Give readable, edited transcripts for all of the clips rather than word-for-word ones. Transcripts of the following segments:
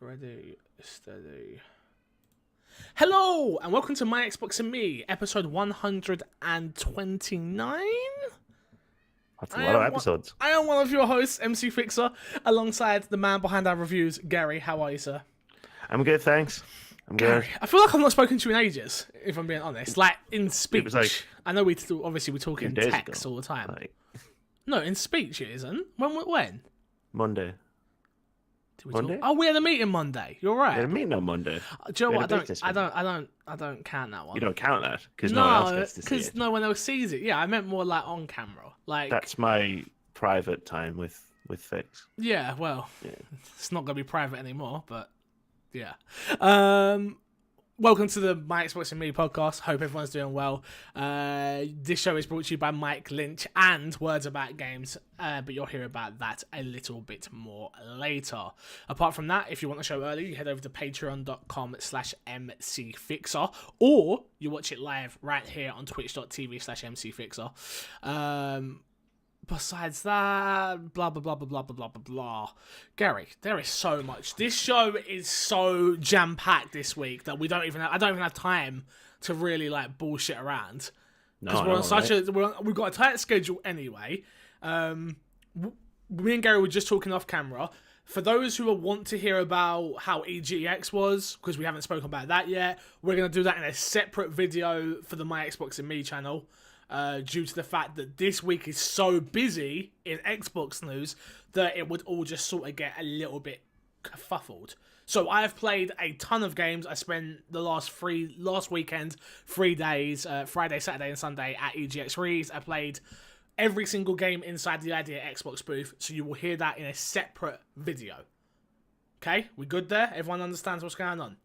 Ready, steady. Hello, and welcome to My Xbox and Me, episode 129. That's a lot of episodes. I am one of your hosts, MC Fixer, alongside the man behind our reviews, Gary. How are you, sir? I'm good, thanks. I'm Gary, good. I feel like I've not spoken to you in ages, if I'm being honest. Like, in speech. It was like I know we talk in text ago. all the time. Like No, in speech it isn't. When? Monday. Did we Monday? Talk? Oh, we had a meeting Monday. You're right. We had a meeting on Monday. Do you know We what? had a business meeting. I don't count that one. You don't count that because no one else gets to see because it. no one else sees it. Yeah, I meant more like on camera. Like That's my private time with Fix. yeah, well, Yeah. it's not gonna be private anymore. But yeah. Welcome to the My Xbox and Me podcast. Hope everyone's doing well. This show is brought to you by Mike Lynch and Words About Games, but you'll hear about that a little bit more later. Apart from that, if you want the show early, you head over to patreon.com/mcfixer, or you watch it live right here on twitch.tv/mcfixer. Besides that, blah blah blah blah blah blah blah blah. Gary, there is so much. This show is so jam packed this week that I don't even have time to really like bullshit around because we've got a tight schedule anyway. Me and Gary were just talking off camera. For those who want to hear about how EGX was, because we haven't spoken about that yet, we're gonna do that in a separate video for the My Xbox and Me channel. Due to the fact that this week is so busy in Xbox news that it would all just sort of get a little bit kerfuffled. So I have played a ton of games. I spent the last weekend, 3 days, Friday, Saturday, and Sunday at EGX Rees. I played every single game inside the Idea Xbox booth, so you will hear that in a separate video. Okay, we good there? Everyone understands what's going on?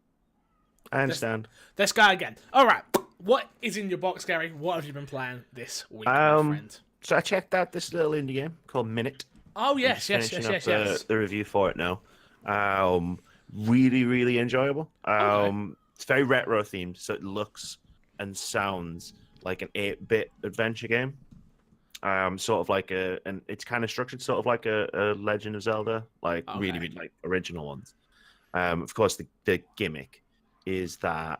I understand. Let's go again. All right. What is in your box, Gary? What have you been playing this week, my friend? So I checked out this little indie game called Minute. Oh, yes. The review for it now. Really, really enjoyable. It's very retro themed, so it looks and sounds like an 8-bit adventure game. Sort of like it's kind of structured sort of like a Legend of Zelda, really, really like original ones. Of course, the gimmick is that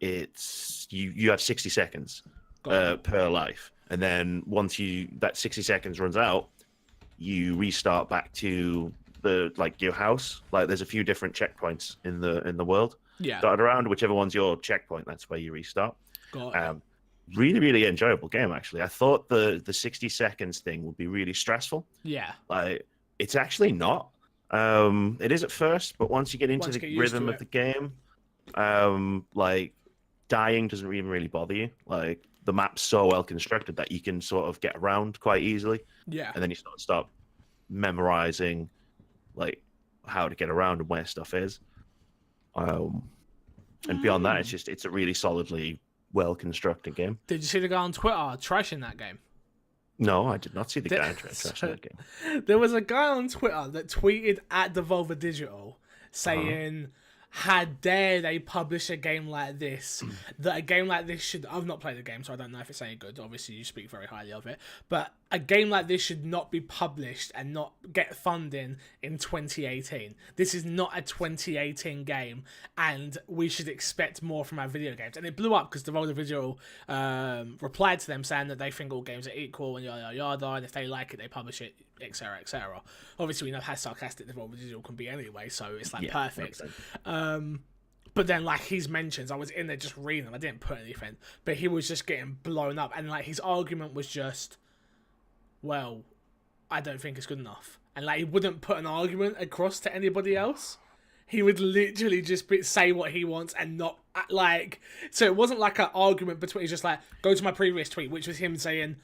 it's you have 60 seconds per life, and then once that 60 seconds runs out, you restart back to your house. Like there's a few different checkpoints in the world dotted around. Whichever one's your checkpoint, that's where you restart. Really, really enjoyable game, actually. I thought the 60 seconds thing would be really stressful. Yeah. Like, it's actually not. It is at first, but once you get into the rhythm of the game, dying doesn't even really bother you. Like, the map's so well constructed that you can sort of get around quite easily. Yeah. And then you sort of start memorizing, like, how to get around and where stuff is. And beyond that, it's a really solidly well-constructed game. Did you see the guy on Twitter trashing that game? No, I did not see the guy trashing that game. There was a guy on Twitter that tweeted at Devolver Digital saying, how dare they publish a game like this, that a game like this should... I've not played the game, so I don't know if it's any good. Obviously, you speak very highly of it. But a game like this should not be published and not get funding in 2018. This is not a 2018 game, and we should expect more from our video games. And it blew up because Devolver Digital replied to them saying that they think all games are equal and yada, yada, yada, and if they like it, they publish it, etc., etc. Obviously, we know how sarcastic Devolver Digital can be anyway, so it's perfect. But then, he's mentions, I was in there just reading them. I didn't put anything, but he was just getting blown up, and his argument was just, well, I don't think it's good enough, and he wouldn't put an argument across to anybody else. He would literally just say what he wants and not so it wasn't like an argument between. He's just go to my previous tweet, which was him saying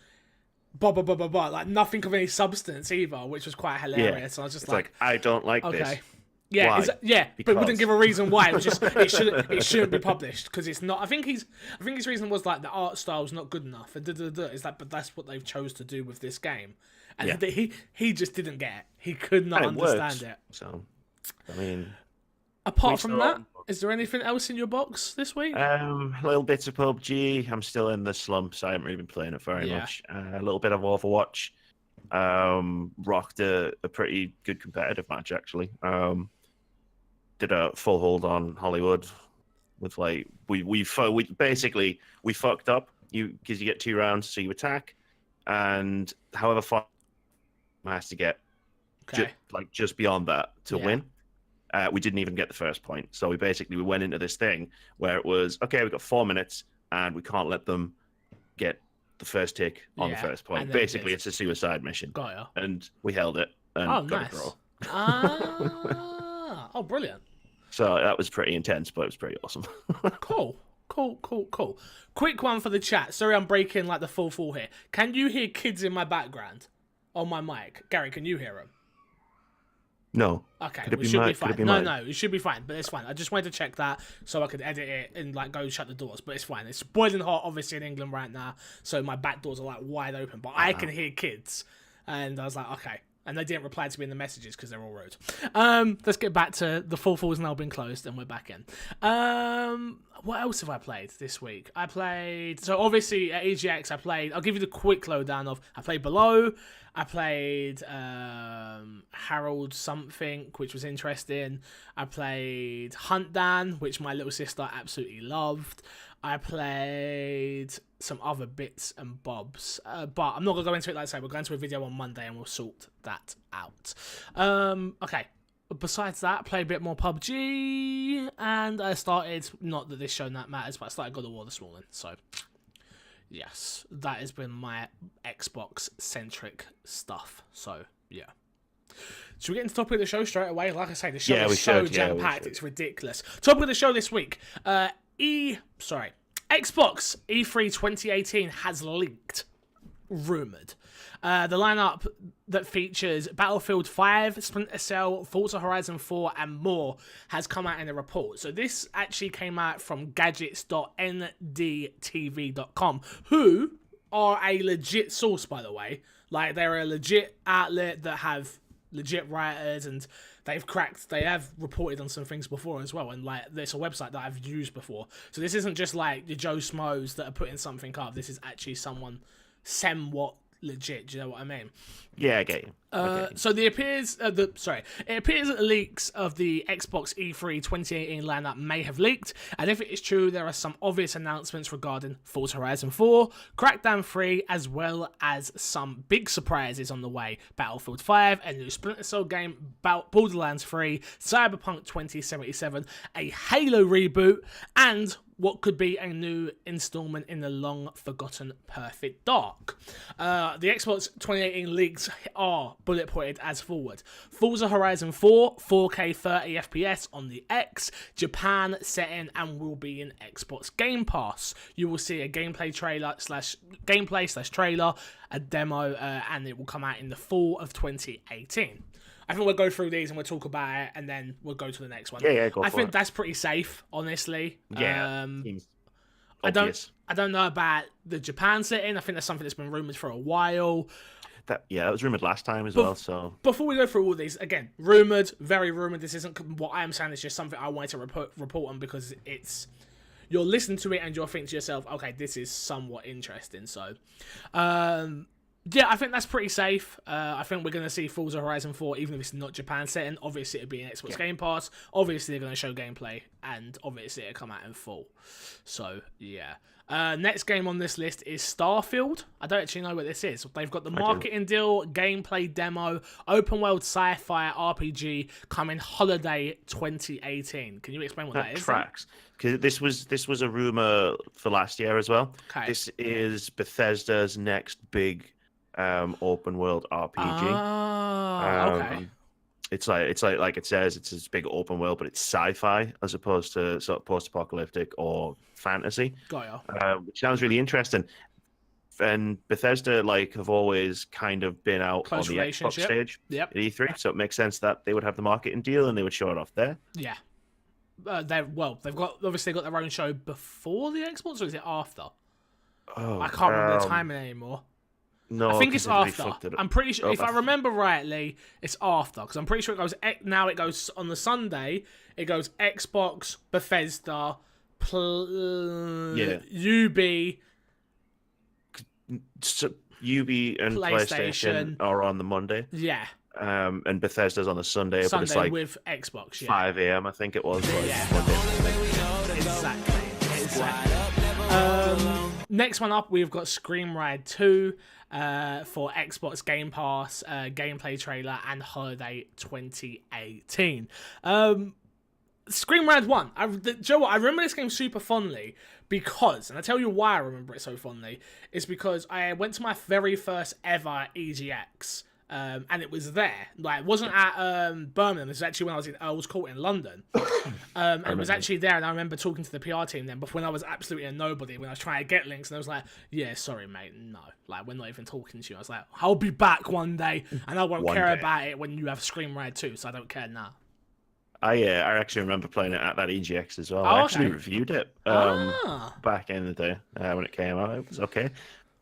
blah blah blah blah blah, nothing of any substance either, which was quite hilarious. And I was just I don't like this. Yeah, but wouldn't give a reason why. It was just it shouldn't be published because it's not. I think his reason was the art style is not good enough. And but that's what they've chose to do with this game, and he just didn't get it. He could not understand it. So, I mean, apart from that, is there anything else in your box this week? Little bits of PUBG. I'm still in the slump, so I haven't really been playing it very much. A little bit of Overwatch. Rocked a pretty good competitive match actually. did a full hold on Hollywood with like we basically we fucked up because you get 2 rounds, so you attack, and however far has to get just beyond that to win. We didn't even get the first point, so we went into this thing where it was okay. We've got 4 minutes, and we can't let them get the first tick on the first point. Basically, it's a suicide mission. Got ya. And we held it and got nice. a draw. Oh, brilliant. So that was pretty intense, but it was pretty awesome. Cool. Quick one for the chat. Sorry, I'm breaking like the full here. Can you hear kids in my background on my mic? Gary, can you hear them? No. Okay, it should be fine. No, it should be fine, but it's fine. I just wanted to check that so I could edit it and like go shut the doors, but it's fine. It's boiling hot, obviously, in England right now, so my back doors are like wide open, but I can hear kids, and I was like, okay. And they didn't reply to me in the messages because they're all rude. Let's get back to the full has now been closed and we're back in. What else have I played this week? So obviously at EGX I'll give you the quick lowdown of, I played Below, I played Harold something, which was interesting. I played Hunt Dan, which my little sister absolutely loved. I played some other bits and bobs, but I'm not going to go into it like I say. We're going to a video on Monday and we'll sort that out. Okay, besides that, I played a bit more PUBG, and I started, not that this show that matters, but I started God of War this morning, so yes, that has been my Xbox-centric stuff, so yeah. Should we get into the topic of the show straight away? Like I say, the show is so jam-packed, it's ridiculous. Topic of the show this week, Xbox E3 2018 has leaked, rumoured. The lineup that features Battlefield 5, Splinter Cell, Forza Horizon 4 and more has come out in a report. So this actually came out from gadgets.ndtv.com, who are a legit source, by the way. Like, they're a legit outlet that have legit writers, and they have reported on some things before as well, and like there's a website that I've used before, so this isn't just like the Joe Schmoes that are putting something up. This is actually someone somewhat legit. Do you know what I mean? Yeah, I get you. So it appears that the leaks of the Xbox E3 2018 lineup may have leaked, and if it is true, there are some obvious announcements regarding Forza Horizon 4, Crackdown 3, as well as some big surprises on the way: Battlefield 5, a new Splinter Cell game, Borderlands 3, Cyberpunk 2077, a Halo reboot, and what could be a new installment in the long-forgotten Perfect Dark. The Xbox 2018 leaks are bullet pointed as forward: Forza Horizon 4, 4K 30 FPS on the X, Japan setting, and will be in Xbox Game Pass. You will see a gameplay trailer, a demo, and it will come out in the fall of 2018. I think we'll go through these and we'll talk about it, and then we'll go to the next one. Yeah, go for it. I think that's pretty safe, honestly. Yeah, I don't know about the Japan setting. I think that's something that's been rumoured for a while. That was rumoured last time as well. So before we go through all these, again, rumoured, very rumoured. This isn't what I am saying. It's just something I wanted to report on because you'll listen to it and you'll think to yourself, okay, this is somewhat interesting. So, yeah, I think that's pretty safe. I think we're going to see Forza Horizon 4, even if it's not Japan setting. Obviously, it'll be an Xbox Game Pass. Obviously, they're going to show gameplay, and obviously, it'll come out in full. So, yeah. Next game on this list is Starfield. I don't actually know what this is. They've got the marketing deal, gameplay demo, open world sci-fi RPG coming holiday 2018. Can you explain what that is? Tracks. Because this was a rumor for last year as well. Okay. This is Bethesda's next big open world RPG. Okay. It's like it says, it's this big open world, but it's sci-fi as opposed to sort of post-apocalyptic or fantasy. Got ya. Which sounds really interesting. And Bethesda have always kind of been out Close on the Xbox stage at E3, so it makes sense that they would have the marketing deal and they would show it off there. Yeah. They've got their own show before the Xbox, or is it after? Oh, I can't remember the timing anymore. No, I think it's after. It. I'm pretty sure, if I remember rightly, it's after, because I'm pretty sure it goes on the Sunday. It goes Xbox, Bethesda, UB, so UB and PlayStation are on the Monday. Yeah, And Bethesda's on a Sunday, but it's Sunday like with Xbox, 5 a.m. I think it was. Exactly. Next one up, we've got Scream Ride 2 for Xbox Game Pass, gameplay trailer, and holiday 2018. Scream Ride 1. Do you know what? I remember this game super fondly because, and I tell you why I remember it so fondly, is because I went to my very first ever EGX. And it was there. Like, it wasn't at Birmingham. This was actually when I was in Earl's Court in London. And it was actually there, and I remember talking to the PR team then, but when I was absolutely a nobody, when I was trying to get links, and I was like, yeah, sorry, mate, no. Like, we're not even talking to you. I was like, I'll be back one day, and I won't care about it when you have Scream Ride 2, so I don't care now. I actually remember playing it at that EGX as well. I actually reviewed it back in the day when it came out. It was okay.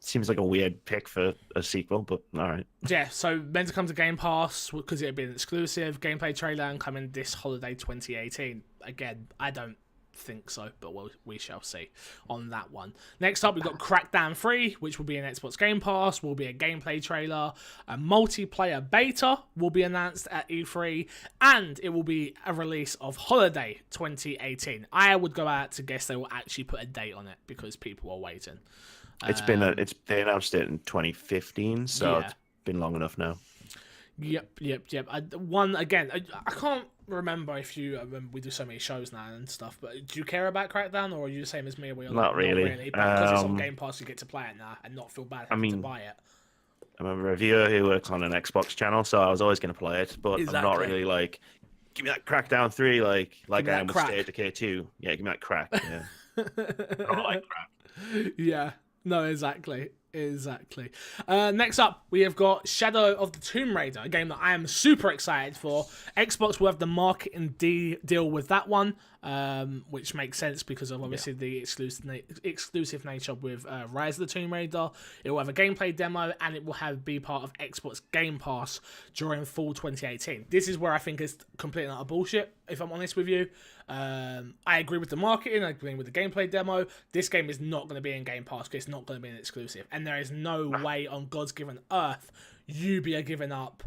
Seems like a weird pick for a sequel, but all right. Yeah, so meant to come to Game Pass because it had been exclusive gameplay trailer and coming this holiday 2018. Again, I don't think so, but we shall see on that one. Next up, we've got Crackdown 3, which will be an Xbox Game Pass, will be a gameplay trailer. A multiplayer beta will be announced at E3, and it will be a release of holiday 2018. I would go out to guess they will actually put a date on it because people are waiting. They announced it in 2015, so it's been long enough now. Yep. I can't remember if you. We do so many shows now and stuff, but do you care about Crackdown, or are you the same as me? Where you're not really. Not really, but because it's on Game Pass, you get to play it now and not feel bad having to buy it. I'm a reviewer who works on an Xbox channel, so I was always going to play it, but I'm not really like, give me that Crackdown 3, like I am with State of Decay 2. Yeah, give me that crack. Yeah, I don't like crack. Yeah. No, exactly. Next up, we have got Shadow of the Tomb Raider, a game that I am super excited for. Xbox will have the marketing deal with that one, which makes sense because of obviously the exclusive nature with Rise of the Tomb Raider. It will have a gameplay demo, and it will be part of Xbox Game Pass during fall 2018. This is where I think it's completely utter bullshit, if I'm honest with you. I agree with the marketing, I agree with the gameplay demo. This game is not going to be in Game Pass because it's not going to be an exclusive, and there is no way on God's given earth you be giving up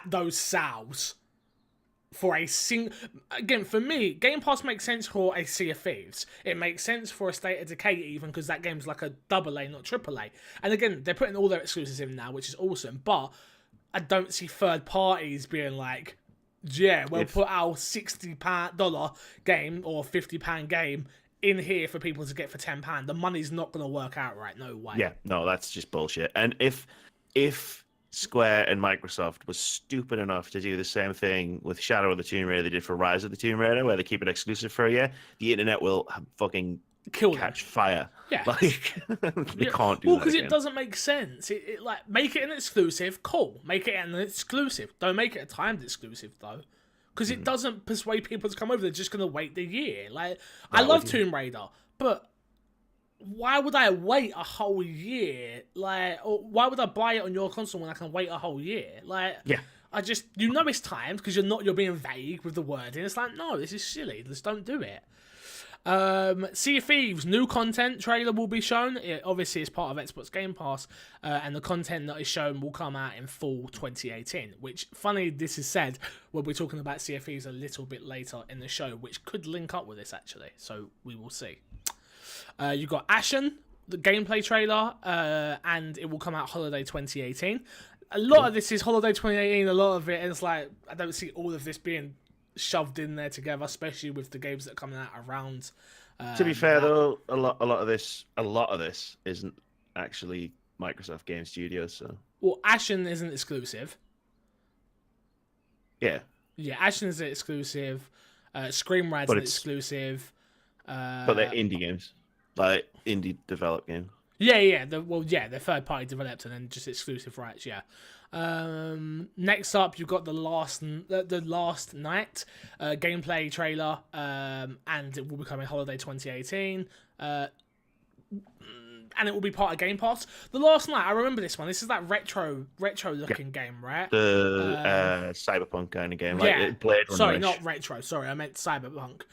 those sales for a again, for me, Game Pass makes sense for a Sea of Thieves. It makes sense for a State of Decay even, because that game's like a AA, not AAA. And again, they're putting all their exclusives in now, which is awesome, but I don't see third parties being like, yeah, we'll put our $60 game or £50 game in here for people to get for £10. The money's not going to work out right. No way. Yeah, no, that's just bullshit. And if Square and Microsoft was stupid enough to do the same thing with Shadow of the Tomb Raider they did for Rise of the Tomb Raider, where they keep it exclusive for a year, the internet will fucking catch fire. Yeah. Like, they can't do that. Well, because it doesn't make sense. It like, make it an exclusive, cool. Make it an exclusive. Don't make it a timed exclusive, though. Because it doesn't persuade people to come over. They're just going to wait the year. Like, I love Tomb Raider, but why would I wait a whole year? Like, or why would I buy it on your console when I can wait a whole year? Like, I just, it's timed because you're being vague with the wording. It's like, no, this is silly. Just don't do it. Sea of Thieves new content trailer will be shown. It obviously is part of Xbox Game Pass, and the content that is shown will come out in fall 2018, which, funny this is said, we'll be talking about Sea of Thieves a little bit later in the show, which could link up with this actually, so we will see. You got Ashen, the gameplay trailer, and it will come out holiday 2018. A lot of this is holiday 2018, a lot of it is like, I don't see all of this being shoved in there together, especially with the games that are coming out around. To be fair, though, a lot of this isn't actually Microsoft Game Studios. So, well, Ashen isn't exclusive. Yeah, Ashen is exclusive. Scream Ride's exclusive. But they're indie games, like indie developed games. Yeah. They're third party developed and then just exclusive rights. Yeah. Next up, you've got the last night gameplay trailer, and it will be coming holiday 2018. And it will be part of Game Pass. The Last Night, I remember this one. This is that retro looking game, right? The cyberpunk kind of game, like Blade Runner. Sorry, not retro. Sorry, I meant cyberpunk.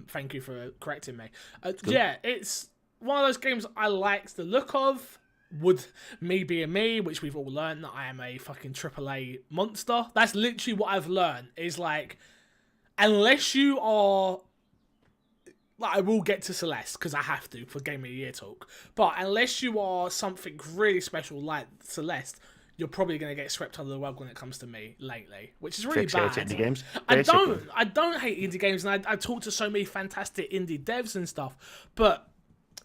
Thank you for correcting me. It's one of those games I liked the look of. would me being me, which we've all learned that I am a fucking AAA monster. That's literally what I've learned. Is like, unless you are, like, I will get to Celeste because I have to for Game of the Year talk. But unless you are something really special like Celeste, you're probably going to get swept under the rug when it comes to me lately, which is really bad. Indie games. I don't hate indie games, and I talk to so many fantastic indie devs and stuff. But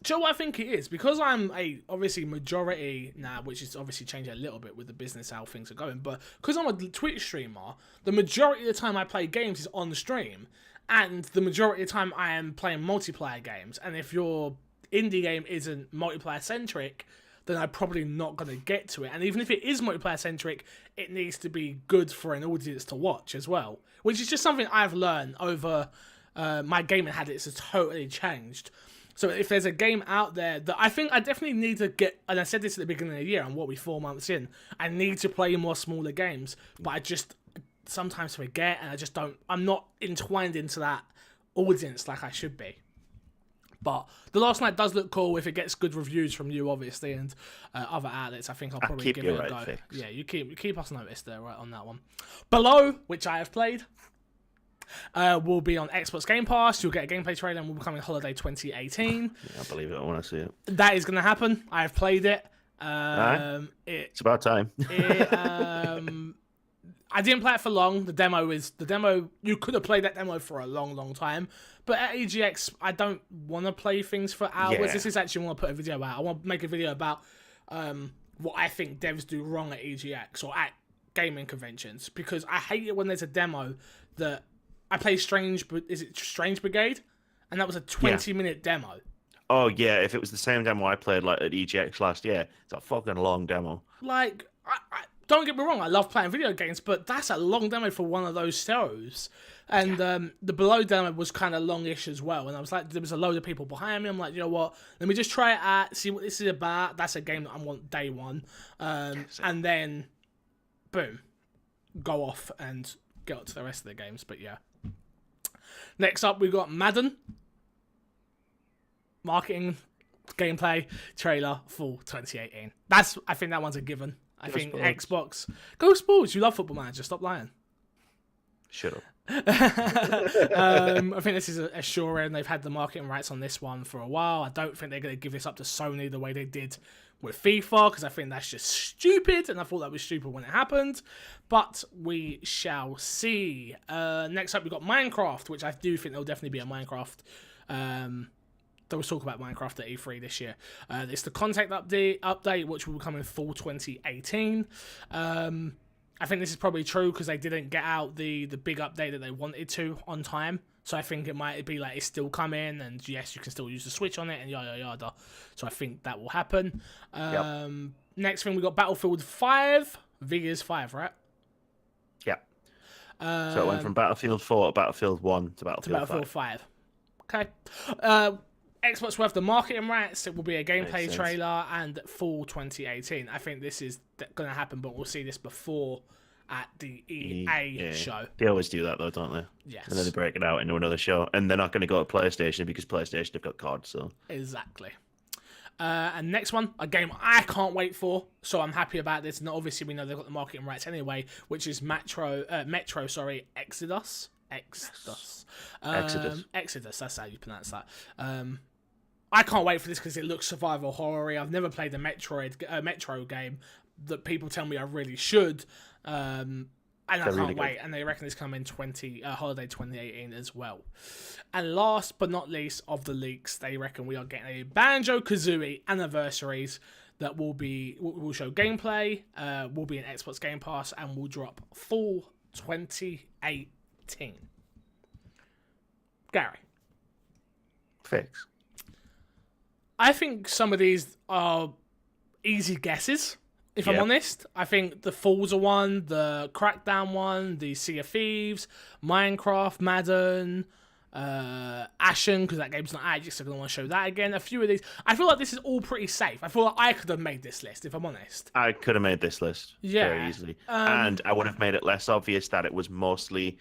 do you know what I think it is? Because I'm a obviously majority now, which is obviously changing a little bit with the business how things are going. But because I'm a Twitch streamer, the majority of the time I play games is on the stream, and the majority of the time I am playing multiplayer games. And if your indie game isn't multiplayer centric, then I'm probably not going to get to it. And even if it is multiplayer centric, it needs to be good for an audience to watch as well, which is just something I've learned over my gaming habits has totally changed. So if there's a game out there that I think I definitely need to get, and I said this at the beginning of the year, and what, we 4 months in, I need to play more smaller games, but I just sometimes forget, and I'm not entwined into that audience like I should be. But The Last Night does look cool. If it gets good reviews from you, obviously, and other outlets, I think I'll probably give it a go. Fix. Yeah, you keep us noticed there, right, on that one. Below, which I have played, will be on Xbox Game Pass. You'll get a gameplay trailer and will be coming holiday 2018. Yeah, I believe it. I want to see it. That is going to happen. I have played it. It's about time. I didn't play it for long. The demo. You could have played that demo for a long, long time. But at EGX, I don't want to play things for hours. Yeah. This is actually I want to put a video out. I want to make a video about what I think devs do wrong at EGX or at gaming conventions, because I hate it when there's a demo that I play Strange Brigade, and that was a 20-minute demo. Oh yeah, if it was the same demo I played like at EGX last year, it's a fucking long demo. Like, I don't get me wrong, I love playing video games, but that's a long demo for one of those shows. And the Below demo was kind of longish as well. And I was like, there was a load of people behind me. I'm like, you know what? Let me just try it out, see what this is about. That's a game that I want day one. And then, boom, go off and get up to the rest of the games. But yeah. Next up, we've got Madden. Marketing, gameplay, trailer, fall 2018. I think that one's a given. I think Sports. Xbox. Go Sports. You love Football Manager. Stop lying. Shut up. I think this is a sure end. They've had the marketing rights on this one for a while. I don't think they're going to give this up to Sony the way they did with FIFA, because I think that's just stupid, and I thought that was stupid when it happened. But we shall see. Next up, we've got Minecraft, which I do think there'll definitely be a Minecraft. There was talk about Minecraft at E3 this year. It's the contact update, which will come in fall 2018. I think this is probably true because they didn't get out the big update that they wanted to on time. So I think it might be like it's still coming, and yes, you can still use the Switch on it, and yada yada. So I think that will happen. Next thing, we got Battlefield 5. V is 5, right? Yeah. So it went from Battlefield 4 to Battlefield 1 to Battlefield 5. Okay. Xbox will have the marketing rights. It will be a gameplay trailer, and fall 2018. I think this is going to happen, but we'll see this before at the EA show. They always do that though, don't they? Yes. And then they break it out into another show, and they're not going to go to PlayStation because PlayStation have got COD. So exactly. And next one, a game I can't wait for, so I'm happy about this. And obviously, we know they've got the marketing rights anyway, which is Metro. Exodus. Exodus. That's how you pronounce that. I can't wait for this because it looks survival horror-y. I've never played the Metro game that people tell me I really should. And I can't really wait. And they reckon it's coming holiday 2018 as well. And last but not least of the leaks, they reckon we are getting a Banjo-Kazooie anniversaries that will show gameplay, will be in Xbox Game Pass, and will drop fall 2018. Gary. Fix. I think some of these are easy guesses, if I'm honest. I think the Forza one, the Crackdown one, the Sea of Thieves, Minecraft, Madden, Ashen, because that game's not out, just going to want to show that again. A few of these. I feel like this is all pretty safe. I feel like I could have made this list, if I'm honest. I could have made this list very easily. And I would have made it less obvious that it was mostly...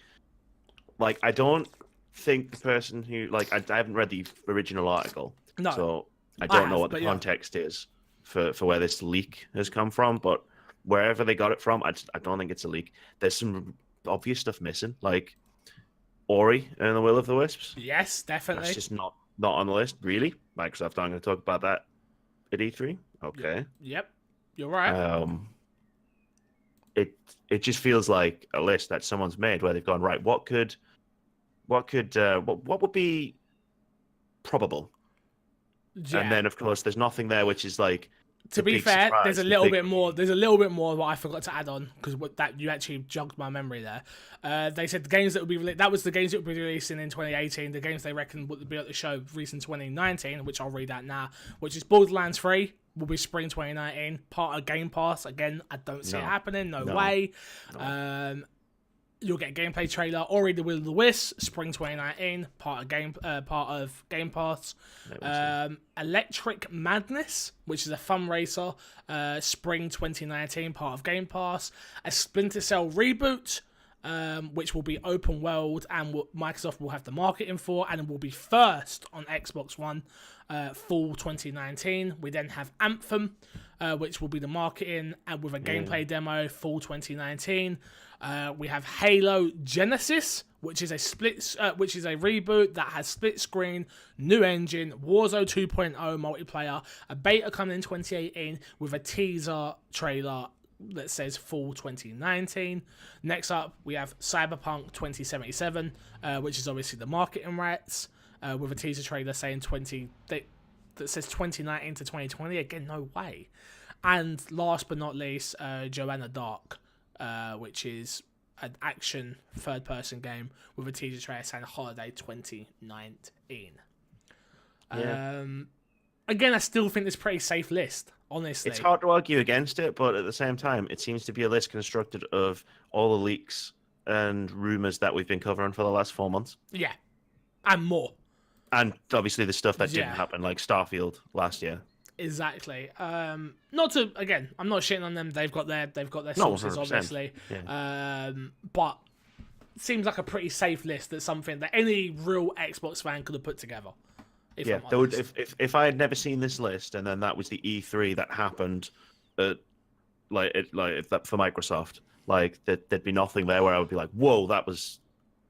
Like, I don't think the person who... Like, I haven't read the original article. No. So I don't know what the context is. for where this leak has come from, but wherever they got it from, I don't think it's a leak. There's some obvious stuff missing, like Ori and the Will of the Wisps. Yes, definitely. That's just not on the list, really. Microsoft aren't going to talk about that at E3. Okay. Yep, you're right. It just feels like a list that someone's made where they've gone, right, what would be probable? Yeah. And then of course there's nothing there which is like, to be fair, there's a little bit more. There's a little bit more what I forgot to add on because that you actually jogged my memory there. They said the games that would be that was the games that would be releasing in 2018. The games they reckon would be at the show released in 2019, which I'll read out now. Which is Borderlands 3 will be spring 2019, part of Game Pass. Again, I don't see it happening. No way. No. You'll get a gameplay trailer. Ori the Will of the Wisps, spring 2019, part of Game Pass. Electric Madness, which is a fun racer, spring 2019, part of Game Pass. A Splinter Cell reboot, which will be open world and Microsoft will have the marketing for, and it will be first on Xbox One, fall 2019. We then have Anthem, which will be the marketing and with a gameplay demo, fall 2019. We have Halo Genesis, which is a reboot that has split screen, new engine, Warzone 2.0 multiplayer, a beta coming in 2018 with a teaser trailer that says fall 2019. Next up, we have Cyberpunk 2077, which is obviously the marketing rights, with a teaser trailer saying that says 2019 to 2020. Again, no way. And last but not least, Joanna Dark, which is an action third-person game with a teaser trailer saying holiday 2019. Yeah. Again, I still think it's a pretty safe list, honestly. It's hard to argue against it, but at the same time, it seems to be a list constructed of all the leaks and rumors that we've been covering for the last 4 months. Yeah, and more. And obviously the stuff that didn't happen, like Starfield last year. Exactly. Not to again, I'm not shitting on them. They've got their sources, obviously. Yeah. But it seems like a pretty safe list. That's something that any real Xbox fan could have put together. If I had never seen this list and then that was the E3 that happened, for Microsoft, like there'd be nothing there where I would be like, whoa, that was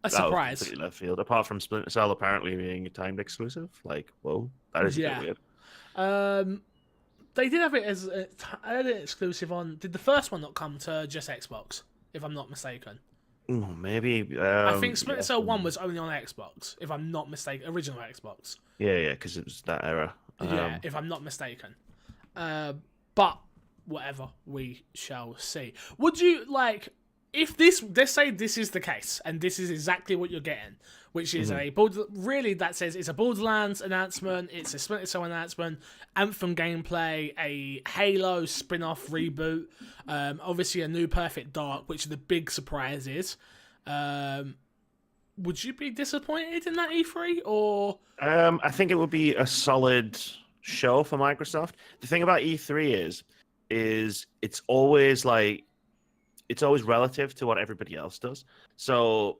a surprise. Was left field. Apart from Splinter Cell apparently being a timed exclusive, like, whoa, that is a bit weird. They did have it as an exclusive on. Did the first one not come to just Xbox? If I'm not mistaken. Maybe. I think Splinter Cell 1 was only on Xbox, if I'm not mistaken. Original Xbox. Yeah, because it was that era. Yeah, if I'm not mistaken. But whatever, we shall see. Would you like if this? Let's say this is the case, and this is exactly what you're getting, which is that says it's a Borderlands announcement, it's a Splinter Cell announcement, Anthem gameplay, a Halo spin-off reboot, obviously a new Perfect Dark, which are the big surprises. Would you be disappointed in that E3 or? I think it would be a solid show for Microsoft. The thing about E3 is it's always relative to what everybody else does. So,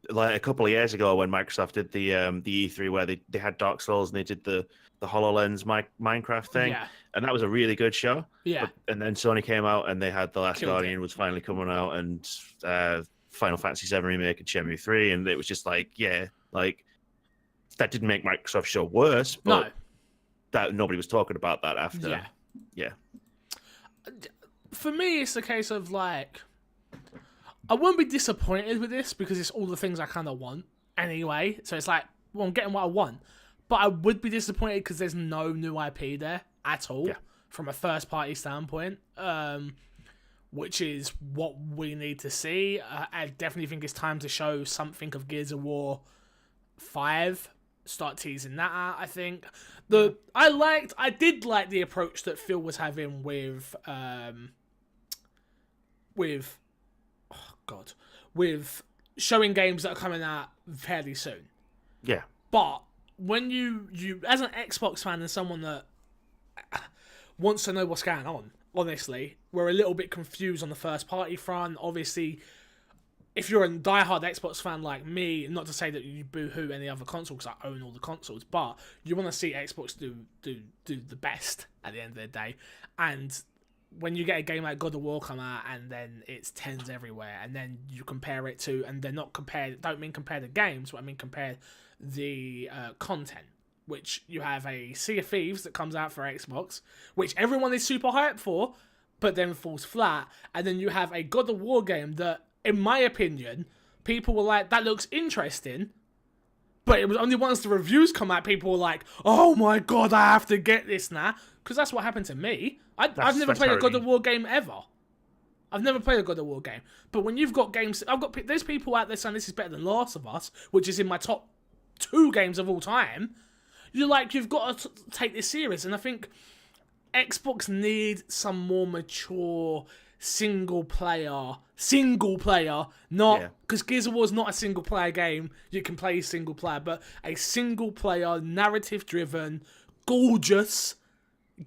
like a couple of years ago when Microsoft did the E3 where they had Dark Souls and they did the HoloLens Minecraft thing, and that was a really good show. Yeah. And then Sony came out and they had The Last Guardian was finally coming out, and Final Fantasy VII Remake and Shenmue 3, and it was just like that didn't make Microsoft show worse, but that nobody was talking about that after. Yeah. For me, it's a case of like, I won't be disappointed with this because it's all the things I kind of want anyway. So it's like, well, I'm getting what I want. But I would be disappointed because there's no new IP there at all from a first-party standpoint, which is what we need to see. I definitely think it's time to show something of Gears of War 5. Start teasing that out, I think. I did like the approach that Phil was having with showing games that are coming out fairly soon. Yeah. But when you as an Xbox fan and someone that wants to know what's going on, honestly, we're a little bit confused on the first party front. Obviously, if you're a diehard Xbox fan like me, not to say that you boo-hoo any other console because I own all the consoles, but you want to see Xbox do the best at the end of the day. And when you get a game like God of War come out and then it's tens everywhere, and then you compare it to, and they're not compared, don't mean compare the games, but I mean compare the content, which you have a Sea of Thieves that comes out for Xbox, which everyone is super hyped for, but then falls flat, and then you have a God of War game that, in my opinion, people were like, that looks interesting, but it was only once the reviews come out, people were like, oh my god, I have to get this now, because that's what happened to me. I've never played a God of War game ever. I've never played a God of War game, but when you've got games, there's people out there saying this is better than Last of Us, which is in my top 2 games of all time. You're like, you've got to take this serious, and I think Xbox need some more mature single player, not because Gears of War is not a single player game. You can play single player, but a single player, narrative driven, gorgeous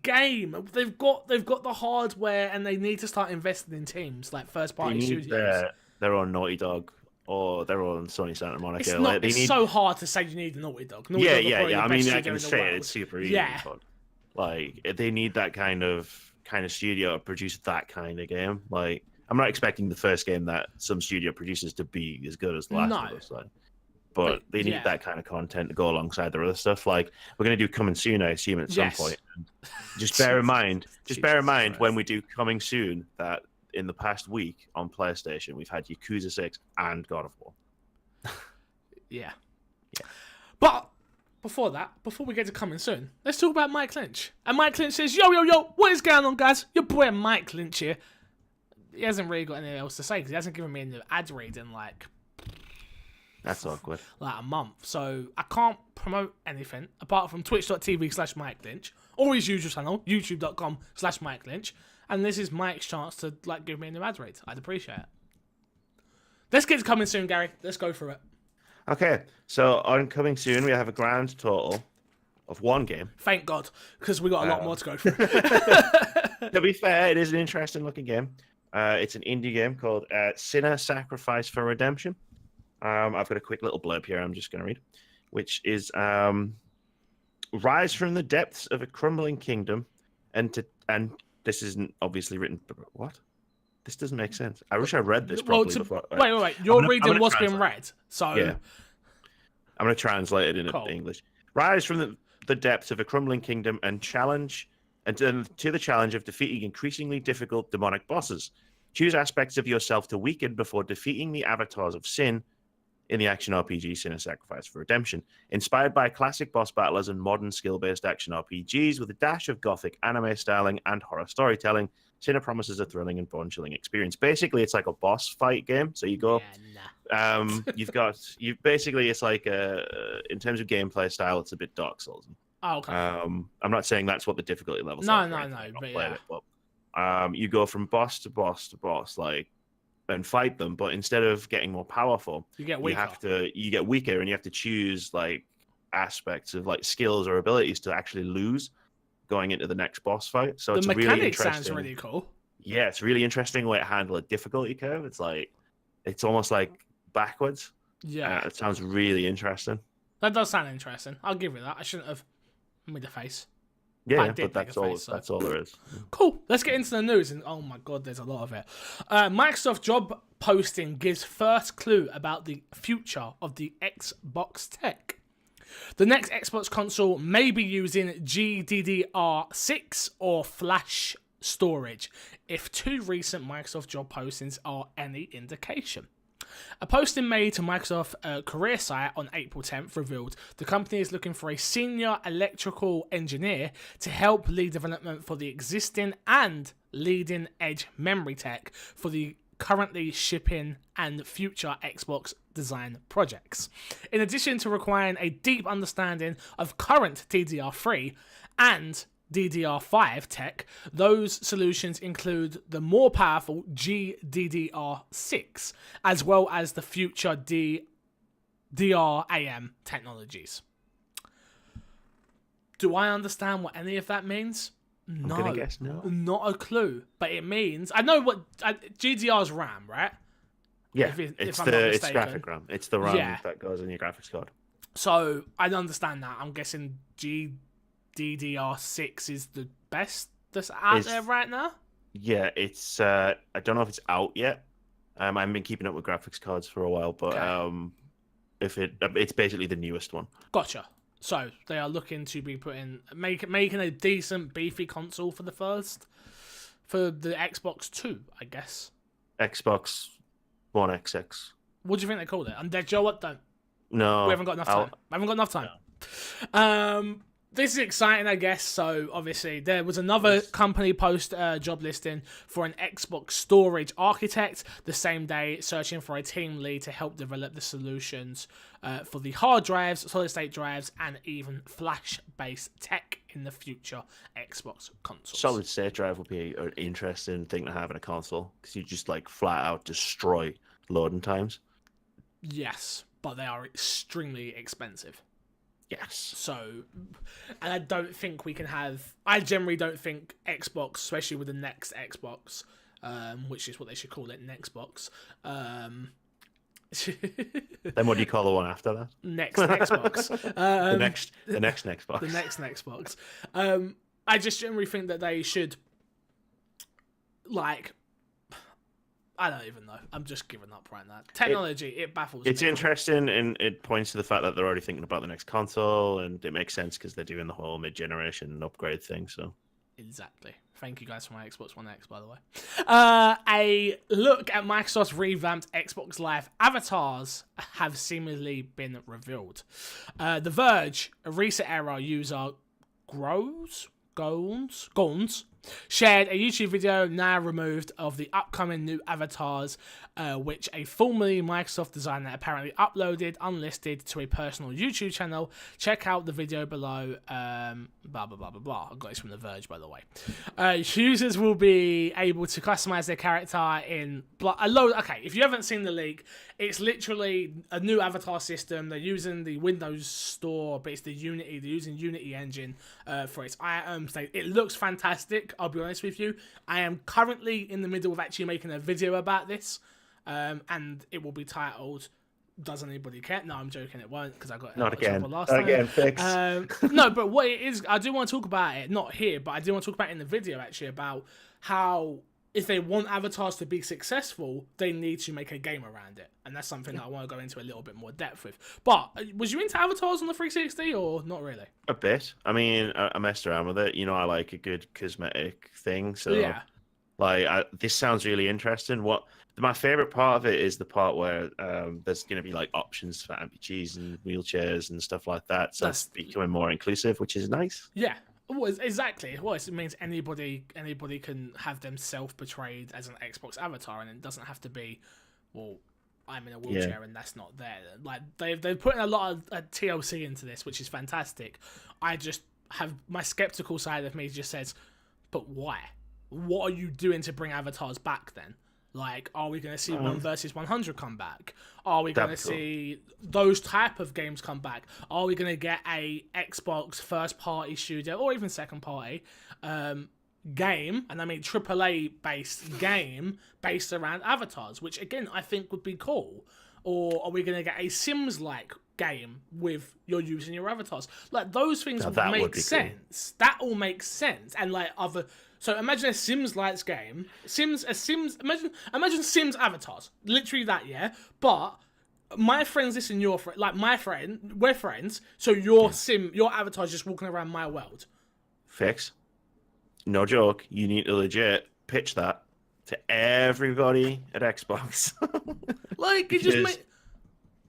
game. They've got the hardware, and they need to start investing in teams like first party studios. Their own Naughty Dog or their own Sony Santa Monica. It's so hard to say you need a Naughty Dog. Yeah. I mean, I can say it's super easy. Yeah. But, like, they need that kind of studio to produce that kind of game. Like, I'm not expecting the first game that some studio produces to be as good as The Last of Us. Like, but they need that kind of content to go alongside their other stuff. Like, we're going to do Coming Soon, I assume, at some point. And just bear in mind, when we do Coming Soon, that in the past week on PlayStation, we've had Yakuza 6 and God of War. Yeah. But before we get to Coming Soon, let's talk about Mike Lynch. And Mike Lynch says, yo, what is going on, guys? Your boy Mike Lynch here. He hasn't really got anything else to say because he hasn't given me any ad read in that's awkward. Like a month. So I can't promote anything apart from twitch.tv/Mike Lynch or his usual channel, youtube.com/Mike Lynch. And this is Mike's chance to give me a new ad read. I'd appreciate it. Let's get to Coming Soon, Gary. Let's go through it. Okay, so on Coming Soon, we have a grand total of 1 game. Thank God, because we got a lot more to go through. To be fair, it is an interesting looking game. It's an indie game called Sinner Sacrifice for Redemption. I've got a quick little blurb here I'm just going to read, which is rise from the depths of a crumbling kingdom, and this isn't obviously written. What? This doesn't make sense. I wish I read this properly before. Wait. You're reading what's been read. So yeah. I'm going to translate it into English. Rise from the depths of a crumbling kingdom and to the challenge of defeating increasingly difficult demonic bosses. Choose aspects of yourself to weaken before defeating the avatars of sin in the action RPG Sinner Sacrifice for Redemption. Inspired by classic boss battlers and modern skill-based action RPGs with a dash of gothic anime styling and horror storytelling, Sinner promises a thrilling and bone-chilling experience. Basically, it's like a boss fight game. So you go, it's like in terms of gameplay style, it's a bit Dark Souls. Oh, okay. I'm not saying that's what the difficulty levels are. No. You go from boss to boss to boss, and fight them, but instead of getting more powerful, you get weaker, and you have to choose aspects of skills or abilities to actually lose going into the next boss fight. So it's really interesting. The mechanic sounds really cool. Yeah, it's really interesting way to handle a difficulty curve. It's almost like backwards. Yeah, it sounds really interesting. That does sound interesting. I'll give you that. I shouldn't have made a face. Yeah, but that's all. That's all there is. Cool. Let's get into the news. And oh my god, there's a lot of it. Microsoft job posting gives first clue about the future of the Xbox tech. The next Xbox console may be using GDDR6 or flash storage, if 2 recent Microsoft job postings are any indication. A posting made to Microsoft career site on April 10th revealed the company is looking for a senior electrical engineer to help lead development for the existing and leading edge memory tech for the currently shipping and future Xbox design projects. In addition to requiring a deep understanding of current DDR3 and DDR5 tech, those solutions include the more powerful GDDR6, as well as the future DRAM technologies. Do I understand what any of that means? No. I'm gonna guess no. Not a clue. But it means... I know what... GDR's RAM, right? Yeah, if I'm not it's mistaken. graphic RAM. It's the RAM Yeah. that goes in your graphics card. So I understand that. I'm guessing GDDR6 is the best that's out there right now. Yeah, it's I don't know if it's out yet. I haven't been keeping up with graphics cards for a while, but Okay. it's basically the newest one. Gotcha. So they are looking to be making a decent beefy console for the Xbox Two, I guess. Xbox One XX. What do you think they called it? And Joe, what don't? No, We haven't got enough time. I haven't got enough time. This is exciting, I guess. So obviously, there was another company post job listing for an Xbox storage architect the same day, searching for a team lead to help develop the solutions for the hard drives, solid state drives, and even flash-based tech in the future Xbox consoles. solid state drive would be an interesting thing to have in a console because you just like flat out destroy loading times. Yes, but they are extremely expensive. Yes. So, and I don't think we can have. I generally don't think Xbox, especially with the next Xbox, which is what they should call it, Nextbox. Then what do you call the one after that? Next Xbox. The next Xbox. The next Xbox. I just generally think that they should, like, I don't even know. I'm just giving up right now. Technology, it baffles me. It's interesting, and it points to the fact that they're already thinking about the next console, and it makes sense because they're doing the whole mid-generation upgrade thing. So Exactly. Thank you guys for my Xbox One X, by the way. A look at Microsoft's revamped Xbox Live avatars have seemingly been revealed. The Verge, a recent era user Gones shared a YouTube video now removed of the upcoming new avatars, which a formerly Microsoft designer apparently uploaded unlisted to a personal YouTube channel. Check out the video below. Blah blah blah blah blah. I got this from The Verge, by the way. Users will be able to customize their character in a load. Okay, if you haven't seen the leak, it's literally a new avatar system. They're using the Windows Store, but it's the Unity. They're using Unity engine for its items. It looks fantastic. I'll be honest with you. I am currently in the middle of actually making a video about this, and it will be titled "Does Anybody Care?" No, I'm joking. It won't, because I got not again. last Not time. again. Fix. No, but what it is, I do want to talk about it. Not here, but I do want to talk about it in the video actually about how if they want avatars to be successful, they need to make a game around it, and that's something that I want to go into a little bit more depth with. But was you into avatars on the 360 or not really? A bit. I mean, I messed around with it. You know, I like a good cosmetic thing. So, Yeah. like, this sounds really interesting. My favorite part of it is the part where there's going to be like options for amputees and wheelchairs and stuff like that. So it's becoming more inclusive, which is nice. Yeah. Well, exactly. Well, it means anybody can have themselves portrayed as an Xbox avatar, and it doesn't have to be, well, I'm in a wheelchair and that's not there. Like they've put in a lot of TLC into this, which is fantastic. I just have my skeptical side of me just says, but why? What are you doing to bring avatars back then? Like, are we going to see 1 versus 100 come back? Are we going to see those type of games come back? Are we going to get a Xbox first-party studio, or even second-party, game, and I mean AAA-based game, based around avatars, which, again, I think would be cool? Or are we going to get a Sims-like game with you're using your avatars? Like, those things would make sense. Cool. That all makes sense. And, like, So imagine a Sims Lights game. Imagine Sims avatars. Literally that, yeah. But my friends listen, your friend, like my friend, we're friends. So your avatar's just walking around my world. Fix. No joke. You need to legit pitch that to everybody at Xbox. Like it just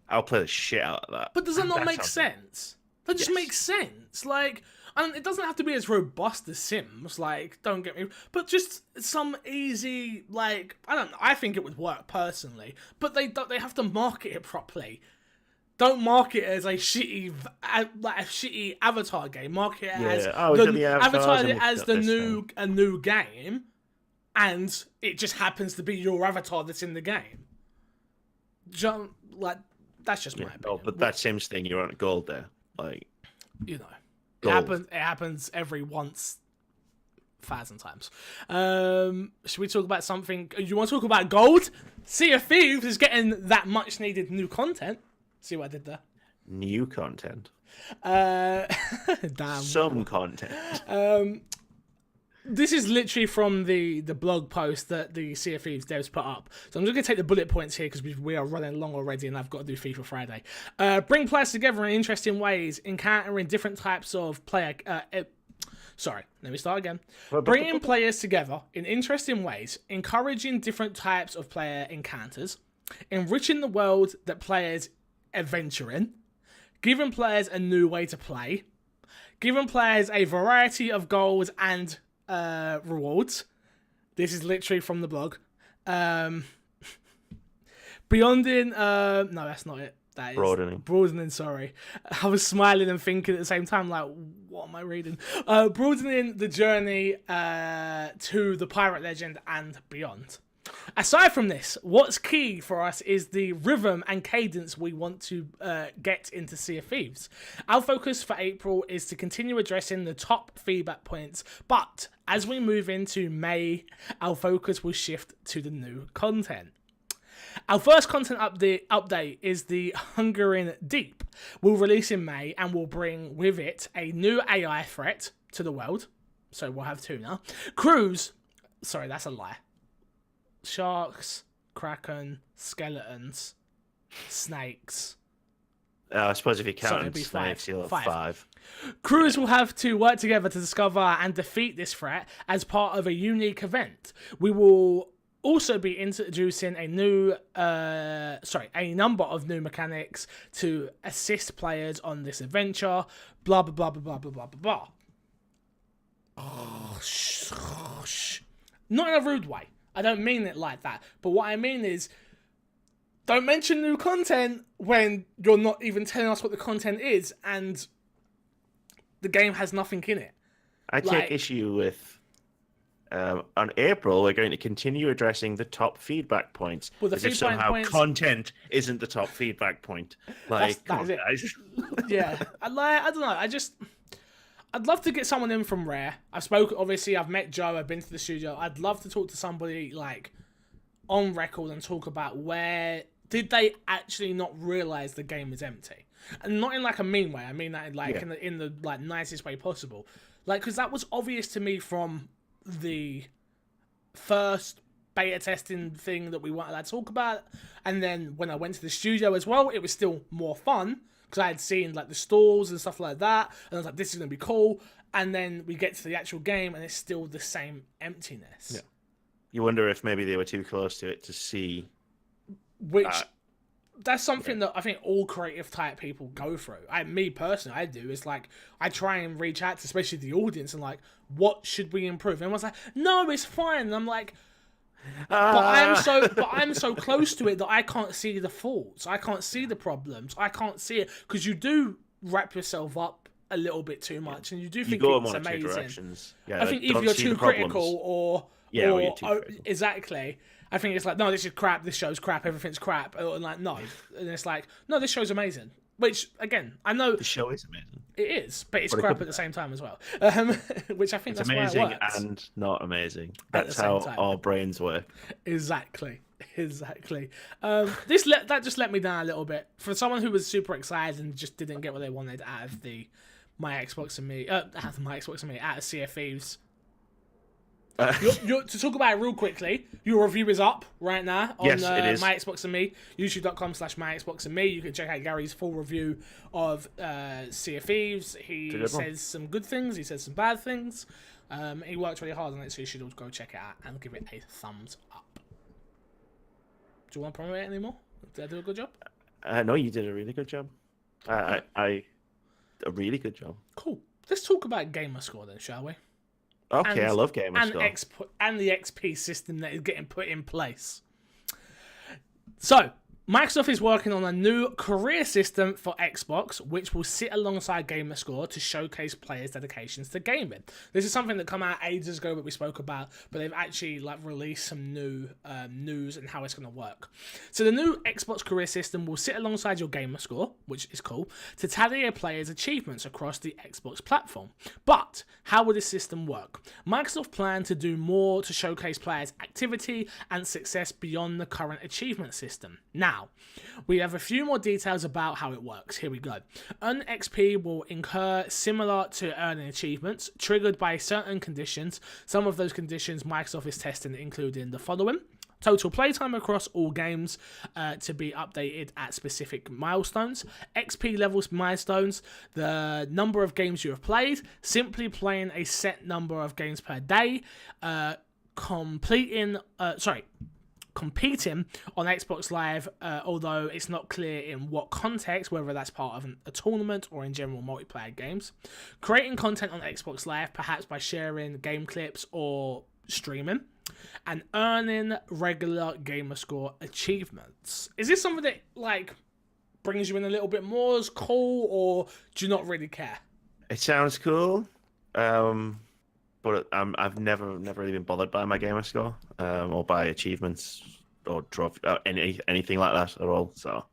I'll play the shit out of that. But does that not make sense? That just makes sense. Like. And it doesn't have to be as robust as Sims, like, don't get me... But just some easy, like... I don't know, I think it would work, personally. But they have to market it properly. Don't market it as a shitty Avatar game. Market it as... advertise it as a new game, and it just happens to be your avatar that's in the game. Like, that's just my opinion. Oh, but that Sims thing, you're on gold there. Like... You know. It happens every once 1,000 times. Should we talk about something? You want to talk about gold? Sea of Thieves is getting that much needed new content. See what I did there? New content. Damn. Some content. This is literally from the blog post that the Sea of Thieves devs put up. So I'm just going to take the bullet points here because we are running long already and I've got to do FIFA Friday. Bring players together in interesting ways, encountering different types of player... Sorry, let me start again. Bringing players together in interesting ways, encouraging different types of player encounters, enriching the world that players adventure in, giving players a new way to play, giving players a variety of goals and rewards. This is literally from the blog. Beyonding... no, that's not it. That is broadening, sorry. I was smiling and thinking at the same time, like, what am I reading? Broadening the journey to the pirate legend and beyond. Aside from this, what's key for us is the rhythm and cadence we want to get into Sea of Thieves. Our focus for April is to continue addressing the top feedback points, but as we move into May, our focus will shift to the new content. Our first content update is the Hungering Deep. We'll release in May and will bring with it a new AI threat to the world. So we'll have two now. Crews, sorry, that's a lie. Sharks, kraken, skeletons, snakes. I suppose if you count snakes, you'll have 5. Crews will have to work together to discover and defeat this threat as part of a unique event. We will also be introducing a number of new mechanics to assist players on this adventure. Blah blah blah blah blah blah blah blah. Not in a rude way. I don't mean it like that. But what I mean is, don't mention new content when you're not even telling us what the content is, and the game has nothing in it. I take issue with. On April, we're going to continue addressing the top feedback points. Well, as if somehow content isn't the top feedback point. Like, that's it. Yeah, I don't know. I'd love to get someone in from Rare. I've met Joe. I've been to the studio. I'd love to talk to somebody like on record and talk about where did they actually not realize the game is empty, and not in like a mean way. I mean that in the like nicest way possible. Like, because that was obvious to me from the first beta testing thing that we weren't allowed to talk about, and then when I went to the studio as well, it was still more fun because I had seen like the stalls and stuff like that, and I was like, this is gonna be cool. And then we get to the actual game and it's still the same emptiness. Yeah. You wonder if maybe they were too close to it to see, which that's something that I think all creative type people go through. Me personally, I do. It's like I try and reach out to especially the audience and like, what should we improve? And everyone's like, no, it's fine. And I'm like, but I'm so close to it that I can't see the faults. I can't see the problems. I can't see it because you do wrap yourself up a little bit too much, and you do think it's amazing. Yeah, I think either you're too critical or you're too critical. Exactly. I think it's like, no, this is crap, this show's crap, everything's crap. And like, no. And it's like, no, this show's amazing. Which, again, I know... The show is amazing. It is, but it's crap at the same time as well. Which I think that's why it amazing works. And not amazing. That's how our brains work. Exactly. That just let me down a little bit. For someone who was super excited and just didn't get what they wanted out of out of Sea of Thieves. To talk about it real quickly, your review is up right now on it is. My Xbox and Me, youtube.com/MyXboxandMe. You can check out Gary's full review of Sea of Thieves. He says some good things, he says some bad things. He worked really hard on it, so you should all go check it out and give it a thumbs up. Do you want to promote it anymore? Did I do a good job? No, you did a really good job. A really good job. Cool. Let's talk about Gamerscore then, shall we? Okay, I love Gamerscore. And the XP system that is getting put in place. So, Microsoft is working on a new career system for Xbox, which will sit alongside Gamerscore to showcase players' dedications to gaming. This is something that came out ages ago that we spoke about, but they've actually released some new news and how it's going to work. So the new Xbox career system will sit alongside your Gamerscore, which is cool, to tally a player's achievements across the Xbox platform. But how will this system work? Microsoft plan to do more to showcase players' activity and success beyond the current achievement system. Now, we have a few more details about how it works. Here we go. Earn XP will incur similar to earning achievements, triggered by certain conditions. Some of those conditions Microsoft is testing, including the following: total playtime across all games to be updated at specific milestones, XP levels milestones, the number of games you have played, simply playing a set number of games per day, competing on Xbox Live, although it's not clear in what context, whether that's part of a tournament or in general multiplayer games. Creating content on Xbox Live, perhaps by sharing game clips or streaming. And earning regular Gamerscore achievements. Is this something that, brings you in a little bit more, is cool, or do you not really care? It sounds cool. But I've never really been bothered by my gamer score, or by achievements or trophy, anything like that at all. So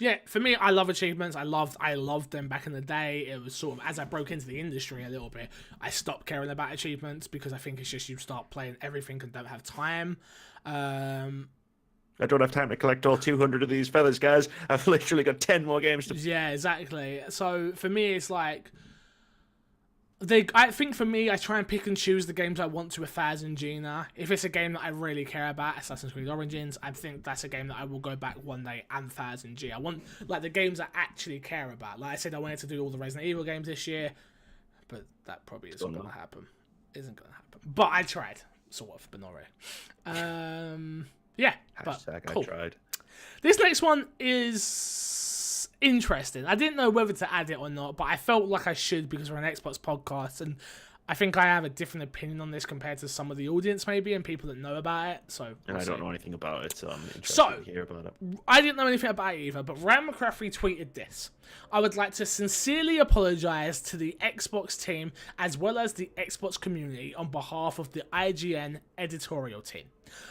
yeah, for me, I love achievements. I loved them back in the day. It was sort of, as I broke into the industry a little bit, I stopped caring about achievements because I think it's just you start playing everything and don't have time. I don't have time to collect all 200 of these feathers, guys. I've literally got 10 more games to. Yeah, exactly. So for me, it's like. I think for me, I try and pick and choose the games I want to 1000G now. If it's a game that I really care about, Assassin's Creed Origins, I think that's a game that I will go back one day and 1000G. I want the games I actually care about. Like I said, I wanted to do all the Resident Evil games this year, but that probably isn't going to happen. But I tried, sort of, but not really. Yeah, but cool. I tried. This next one is interesting. I didn't know whether to add it or not, but I felt like I should because we're an Xbox podcast, and I think I have a different opinion on this compared to some of the audience maybe and people that know about it. So I don't know anything about it, so I'm interested to hear about it. I didn't know anything about it either, but Ryan McCaffrey tweeted this: I would like to sincerely apologise to the Xbox team as well as the Xbox community on behalf of the IGN editorial team.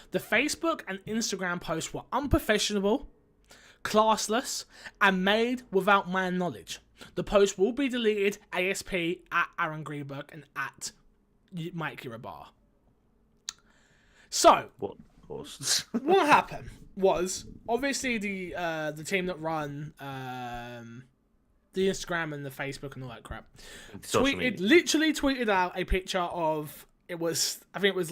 The Facebook and Instagram posts were unprofessional, classless, and made without my knowledge. The post will be deleted ASP at Aaron Greenberg and at Mike Jerobolod. So, what posts? What happened was, obviously the team that run the Instagram and the Facebook and all that crap literally tweeted out a picture of, I think it was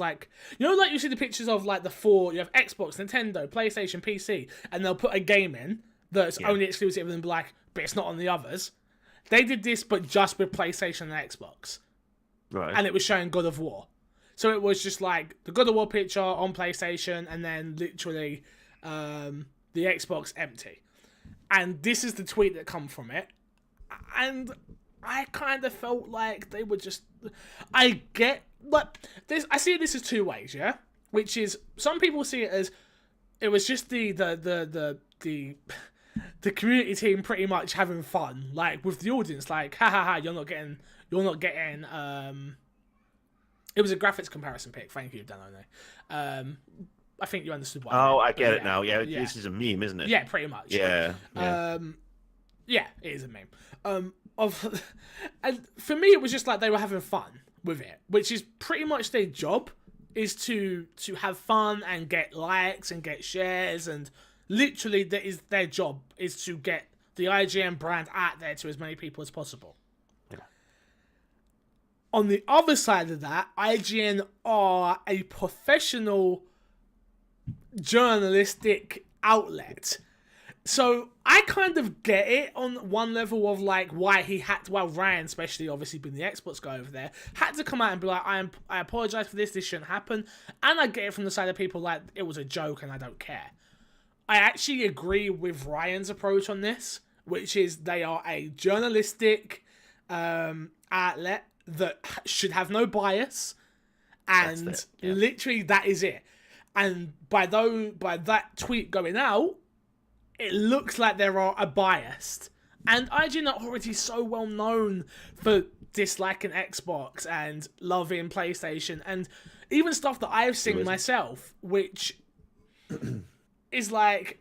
you see the pictures of the four, you have Xbox, Nintendo, PlayStation, PC, and they'll put a game in that's only exclusive and be like, but it's not on the others. They did this, but just with PlayStation and Xbox. Right. And it was showing God of War. So it was just the God of War picture on PlayStation and then literally the Xbox empty. And this is the tweet that come from it. And I kind of felt like they were just... I see this as two ways, yeah? Which is, some people see it as, it was just the community team pretty much having fun, with the audience, ha ha ha, you're not getting, it was a graphics comparison pic, thank you, Danone. I think you understood why. Oh, I get it now, yeah, this is a meme, isn't it? Yeah, pretty much. Yeah. Yeah, it is a meme. And for me, it was just they were having fun with it, which is pretty much their job, is to have fun and get likes and get shares, and literally that is their job, is to get the IGN brand out there to as many people as possible. Yeah. On the other side of that, IGN are a professional journalistic outlet. So I kind of get it on one level of why Ryan, especially obviously being the Xbox guy over there, had to come out and be like, I apologize for this shouldn't happen. And I get it from the side of people it was a joke and I don't care. I actually agree with Ryan's approach on this, which is they are a journalistic outlet that should have no bias, and literally that is it. And by that tweet going out, it looks like there are biased. And IGN are already so well known for disliking Xbox and loving PlayStation, and even stuff that I've seen myself, which is like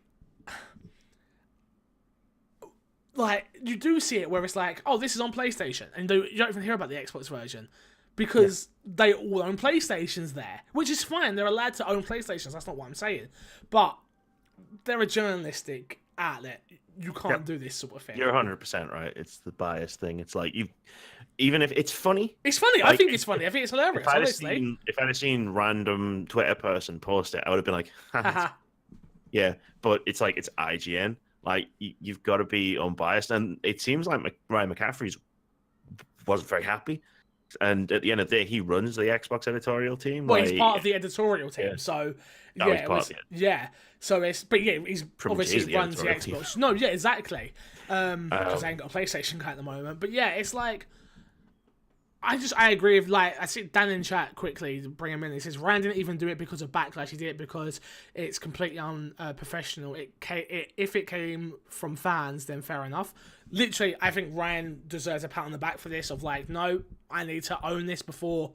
you do see it where it's like, oh, this is on PlayStation, and you don't even hear about the Xbox version because they all own PlayStations there, which is fine. They're allowed to own PlayStations. That's not what I'm saying, but they're a journalistic outlet. You can't do this sort of thing. You're 100% right. It's the bias thing. It's like even if it's funny. It's funny. Like, I think it's funny. I think it's hilarious. If I'd have seen random Twitter person post it, I would have been like, yeah. But it's like, it's IGN. Like, you've got to be unbiased. And it seems like Ryan McCaffrey wasn't very happy. And at the end of the day, he runs the Xbox editorial team. Well, he's part of the editorial team, so So it's, but yeah, he's obviously runs the Xbox. No, yeah, exactly. Because I ain't got a PlayStation guy at the moment. But yeah, it's like, I agree with, like, I see Dan in chat quickly, bring him in. He says Ryan didn't even do it because of backlash. He did it because it's completely unprofessional. If it came from fans, then fair enough. Literally, I think Ryan deserves a pat on the back for this. Of like, no, I need to own this before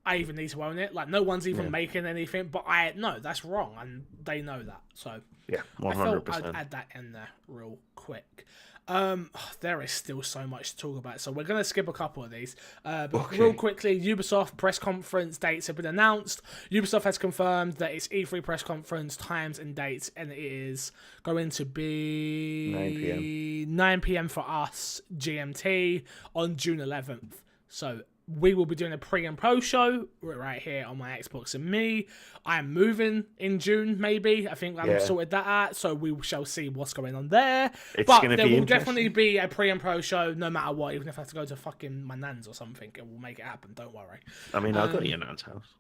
I even need to own it. Like, no one's even making anything, but no, that's wrong, and they know that. So yeah, 100%. I thought I'd add that in there real quick. There is still so much to talk about, so we're going to skip a couple of these. But real quickly, Ubisoft press conference dates have been announced. Ubisoft has confirmed that its E3 press conference times and dates, and it is going to be 9 p.m. for us, GMT, on June 11th. So we will be doing a pre and post show right here on my Xbox and me. I am moving in June, maybe. I think I've sorted that out, so we shall see what's going on there. But there will definitely be a pre and post show, no matter what. Even if I have to go to fucking my nan's or something, it will make it happen. Don't worry. I mean, I'll go to your nan's house.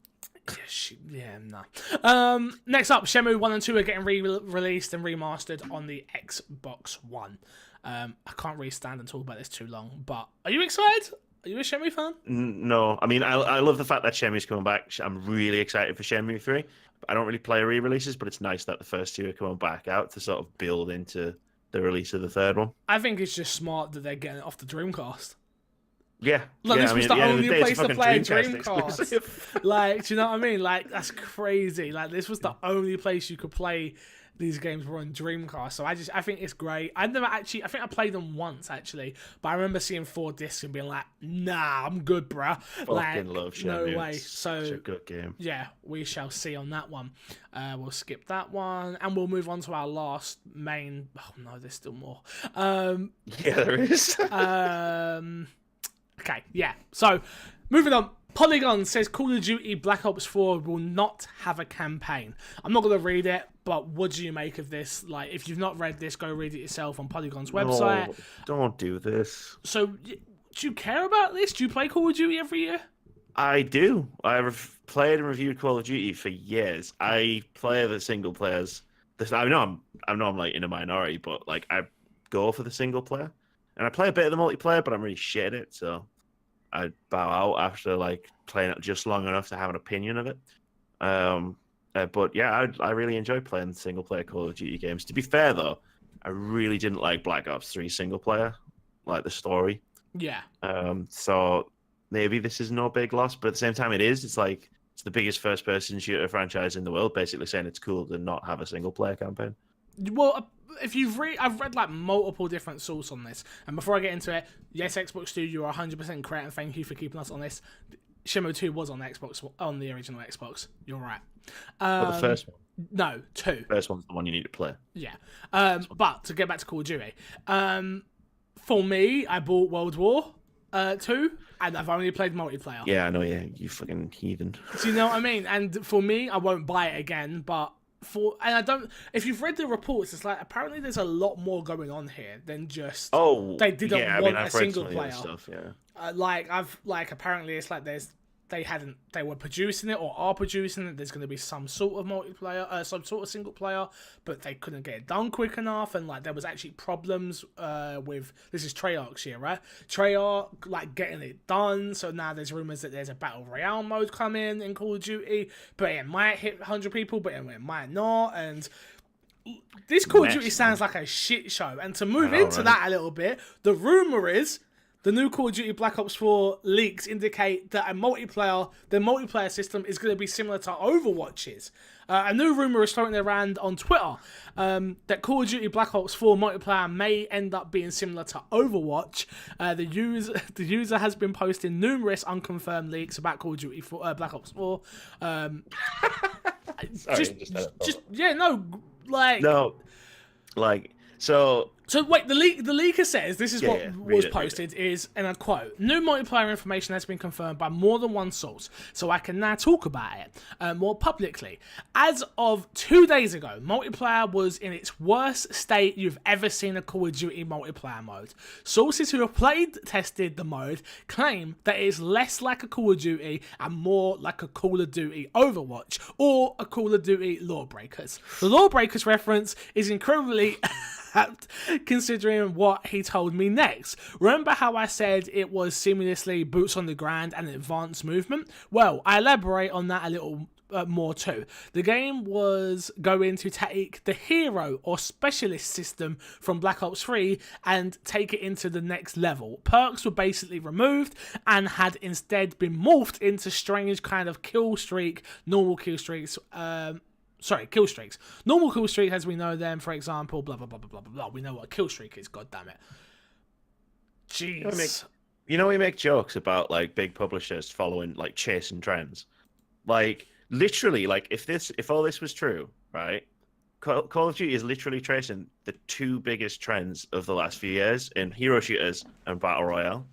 Next up, Shenmue 1 and 2 are getting released and remastered on the Xbox One. I can't really stand and talk about this too long, but are you excited? Are you a Shenmue fan? No. I mean, I love the fact that Shenmue's coming back. I'm really excited for Shenmue 3. I don't really play re-releases, but it's nice that the first two are coming back out to sort of build into the release of the third one. I think it's just smart that they're getting it off the Dreamcast. Yeah. Like, this was the only place to play Dreamcast. Like, do you know what I mean? Like, that's crazy. Like, this was the only place you could play these games were on Dreamcast, so I think it's great. I think I played them once actually, but I remember seeing 4 discs and being like, nah, I'm good, bruh. Fucking love Shenmue. No way. So such a good game. Yeah, we shall see on that one. We'll skip that one and we'll move on to our last main. Oh no, there's still more. Yeah, there is. Okay, yeah. So moving on. Polygon says Call of Duty Black Ops 4 will not have a campaign. I'm not going to read it, but what do you make of this? Like, if you've not read this, go read it yourself on Polygon's website. No, don't do this. So, do you care about this? Do you play Call of Duty every year? I do. I've played and reviewed Call of Duty for years. I play the single players. I know I'm like in a minority, but like I go for the single player, and I play a bit of the multiplayer, but I'm really shit at it, so I bow out after like playing it just long enough to have an opinion of it. But yeah, I really enjoy playing single player Call of Duty games. To be fair though, I really didn't like Black Ops 3 single player, like the story. Yeah. So maybe this is no big loss, but at the same time it is. It's like it's the biggest first person shooter franchise in the world, basically saying it's cool to not have a single player campaign. Well, if I've read like multiple different sources on this, and before I get into it, yes, Xbox Studio, you are 100% correct, and thank you for keeping us on this. Shenmue 2 was on Xbox, on the original Xbox. You're right. But the first one? No, 2. First one's the one you need to play. Yeah. But to get back to Call of Duty, for me, I bought World War 2, and I've only played multiplayer. Yeah, I know. Yeah, you fucking heathen. Do you know what I mean? And for me, I won't buy it again, but. If you've read the reports, it's like apparently there's a lot more going on here than just they didn't want a single player stuff. Yeah, apparently it's like they were producing it or are producing it. There's going to be some sort of multiplayer, some sort of single player, but they couldn't get it done quick enough, and like there was actually problems with this is Treyarch's year, right? Treyarch like getting it done. So now there's rumors that there's a battle royale mode coming in Call of Duty, but it might hit 100 people, but it might not, and This Call of Duty mess, sounds man. like a shit show. And to move I know, into right? that a little bit, the rumor is the new Call of Duty Black Ops 4 leaks indicate that the multiplayer system is going to be similar to Overwatch's. A new rumor is floating around on Twitter that Call of Duty Black Ops 4 multiplayer may end up being similar to Overwatch. The user has been posting numerous unconfirmed leaks about Call of Duty Black Ops 4. Sorry, no, like so. So wait, the leaker says this is what was read posted is, and I quote: "New multiplayer information has been confirmed by more than one source, so I can now talk about it more publicly. As of 2 days ago, multiplayer was in its worst state you've ever seen a Call of Duty multiplayer mode. Sources who have tested the mode claim that it is less like a Call of Duty and more like a Call of Duty Overwatch or a Call of Duty Lawbreakers. The Lawbreakers reference is incredibly apt considering what he told me next. Remember how I said it was seamlessly boots on the ground and advanced movement? Well, I elaborate on that a little more too. The game was going to take the hero or specialist system from Black Ops 3 and take it into the next level. Perks were basically removed and had instead been morphed into strange kind of kill streaks. Normal kill streaks, as we know them, for example, blah, blah, blah, blah, blah, blah. We know what a kill streak is, god damn it. Jeez. We make jokes about, like, big publishers following, like, chasing trends. Like, literally, like, if all this was true, right, Call of Duty is literally tracing the two biggest trends of the last few years in hero shooters and battle royale.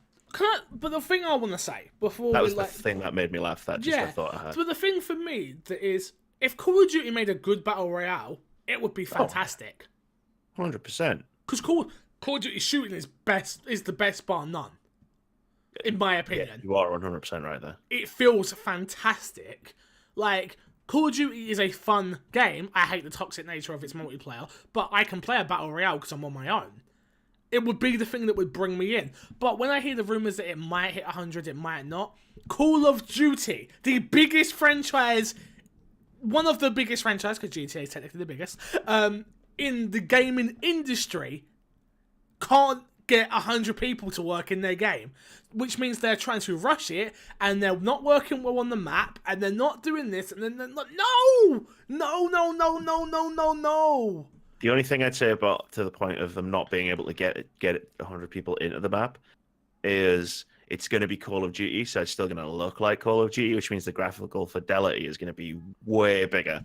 But the thing I want to say before that was the thing that made me laugh. That just I thought I had. But the thing for me that is, if Call of Duty made a good battle royale, it would be fantastic. 100%. Because Call of Duty shooting is the best bar none, in my opinion. Yeah, you are 100% right there. It feels fantastic. Like, Call of Duty is a fun game. I hate the toxic nature of its multiplayer, but I can play a battle royale because I'm on my own. It would be the thing that would bring me in. But when I hear the rumours that it might hit 100, it might not. Call of Duty, the biggest franchise, one of the biggest franchises, because GTA is technically the biggest, in the gaming industry, can't get 100 people to work in their game, which means they're trying to rush it, and they're not working well on the map, and they're not doing this, and then they're not, no! The only thing I'd say about to the point of them not being able to get 100 people into the map is it's going to be Call of Duty, so it's still going to look like Call of Duty, which means the graphical fidelity is going to be way bigger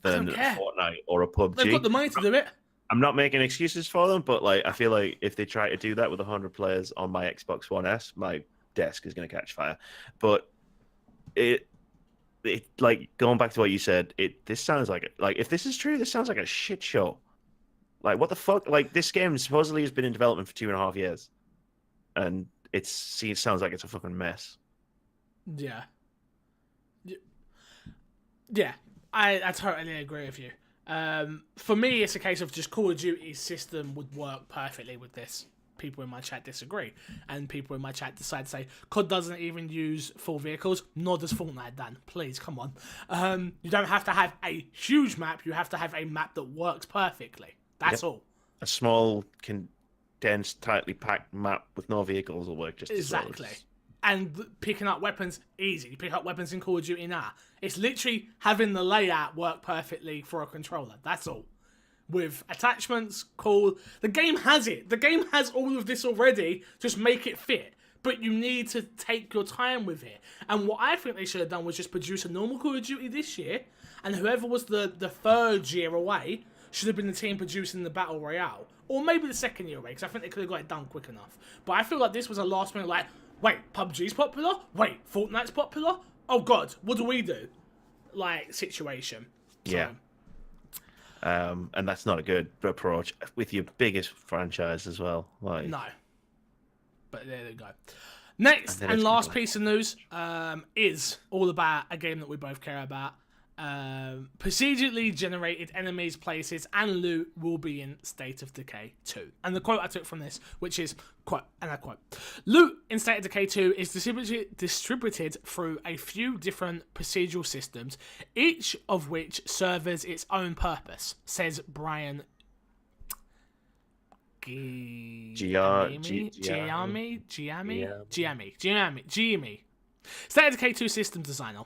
than Fortnite or a PUBG. They've got the money to do it. I'm not making excuses for them, but like I feel like if they try to do that with 100 players on my Xbox One S, my desk is going to catch fire. But it like going back to what you said, this sounds like if this is true, this sounds like a shit show. Like, what the fuck? Like, this game supposedly has been in development for 2.5 years, and it sounds like it's a fucking mess. Yeah. Yeah, I totally agree with you. For me, it's a case of just Call of Duty's system would work perfectly with this. People in my chat disagree, and people in my chat decide to say COD doesn't even use full vehicles, nor does Fortnite. Dan, please come on. You don't have to have a huge map, you have to have a map that works perfectly. That's all. A small, condensed, tightly packed map with no vehicles will work just exactly. as well. And picking up weapons, easy. You pick up weapons in Call of Duty now. It's literally having the layout work perfectly for a controller. That's all. With attachments, cool. The game has it. The game has all of this already. Just make it fit. But you need to take your time with it. And what I think they should have done was just produce a normal Call of Duty this year, and whoever was the third year away should have been the team producing the Battle Royale. Or maybe the second year away, because I think they could have got it done quick enough. But I feel like this was a last minute, like, wait, PUBG's popular? Wait, Fortnite's popular? Oh god, what do we do? Like, situation. So, yeah. And that's not a good approach with your biggest franchise as well. Like, no. But there you go. Next and last piece of news is all about a game that we both care about. procedurally generated enemies, places, and loot will be in State of Decay 2. And the quote I took from this, which is, quote, and I quote, loot in State of Decay 2 is distributed through a few different procedural systems, each of which serves its own purpose, says Brian Giammi. State of Decay 2 systems designer.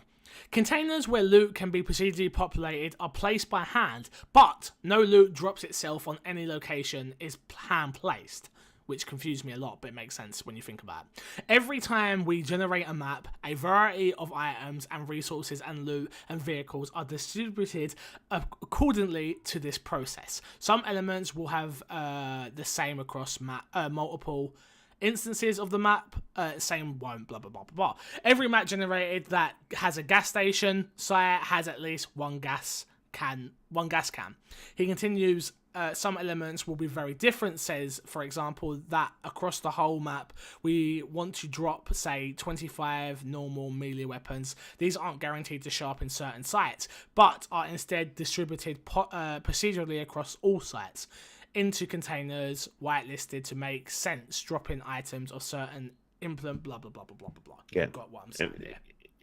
Containers where loot can be procedurally populated are placed by hand, but no loot drops itself on any location is hand placed, which confused me a lot, but it makes sense when you think about it. Every time we generate a map, a variety of items and resources and loot and vehicles are distributed accordingly to this process. Some elements will have the same across multiple instances of the map, same won't, blah blah blah blah blah. Every map generated that has a gas station site has at least one gas can. He continues, some elements will be very different, says, for example, that across the whole map we want to drop, say, 25 normal melee weapons. These aren't guaranteed to show up in certain sites, but are instead distributed procedurally across all sites into containers whitelisted to make sense, dropping items of certain implement, blah blah blah blah blah blah blah. Yeah, got what I'm saying here.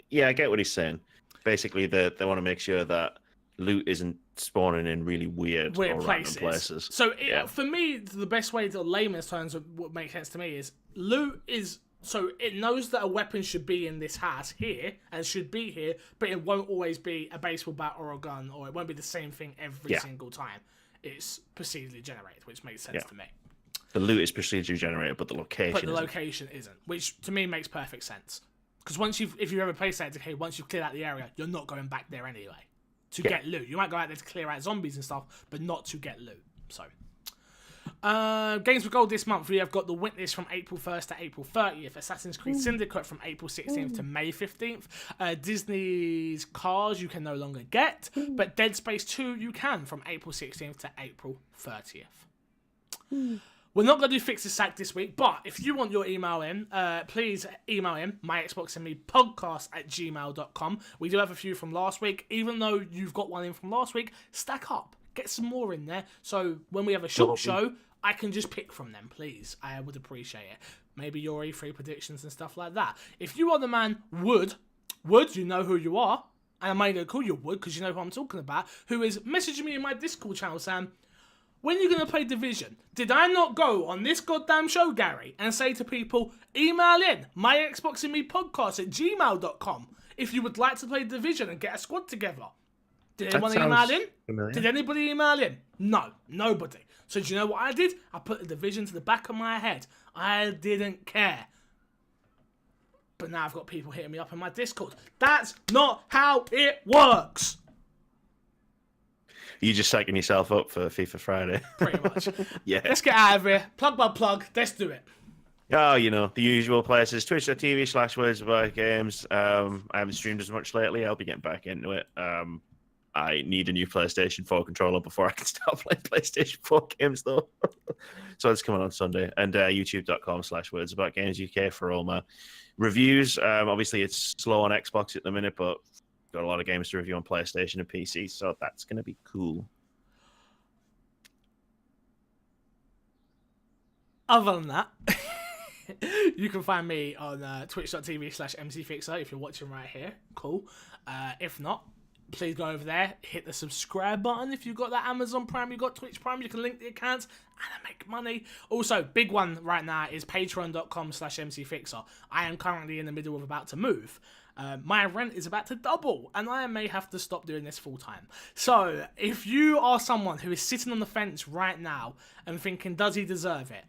Yeah, I get what he's saying. Basically, they want to make sure that loot isn't spawning in really weird or random places. So for me, the best way to layman's terms of what makes sense to me is loot is, so it knows that a weapon should be in this house here and should be here, but it won't always be a baseball bat or a gun, or it won't be the same thing every single time. It's procedurally generated, which makes sense to me. The loot is procedurally generated, but the location isn't, which to me makes perfect sense. Because if you ever play State of Decay, once you've cleared out the area, you're not going back there anyway to get loot. You might go out there to clear out zombies and stuff, but not to get loot. So, games for gold this month, we have got The Witness from April 1st to April 30th, Assassin's Creed Syndicate from April 16th to May 15th, Disney's Cars you can no longer get, but Dead Space 2 you can from April 16th to April 30th. We're not going to do Fix the Sack this week, but if you want your email in, please email in myxboxandmepodcast@gmail.com. We do have a few from last week. Even though you've got one in from last week, stack up. Get some more in there. So when we have a short show, I can just pick from them, please. I would appreciate it. Maybe your E3 predictions and stuff like that. If you are the man, Wood, you know who you are. And I'm only going to call you Wood because you know who I'm talking about. Who is messaging me in my Discord channel saying, when are you going to play Division? Did I not go on this goddamn show, Gary, and say to people, email in myxboxandmepodcast@gmail.com if you would like to play Division and get a squad together? Did anyone email in? Familiar. Did anybody email in? No, nobody. So do you know what I did? I put the Division to the back of my head. I didn't care. But now I've got people hitting me up in my Discord. That's not how it works. You just psyching yourself up for FIFA Friday. Pretty much. Yeah. Let's get out of here. Plug by plug. Let's do it. Oh, you know, the usual places. Twitch.tv/WordsAboutGames. I haven't streamed as much lately. I'll be getting back into it. I need a new PlayStation 4 controller before I can start playing PlayStation 4 games, though. So it's coming on Sunday. And youtube.com/WordsAboutGamesUK for all my reviews. Obviously, it's slow on Xbox at the minute, but got a lot of games to review on PlayStation and PC, so that's going to be cool. Other than that, you can find me on twitch.tv/MCFixer if you're watching right here. Cool. If not, please go over there, hit the subscribe button. If you've got that Amazon Prime, you've got Twitch Prime, you can link the accounts and make money. Also, big one right now is patreon.com/MCFixer. I am currently in the middle of about to move. My rent is about to double, and I may have to stop doing this full time. So, if you are someone who is sitting on the fence right now and thinking, does he deserve it?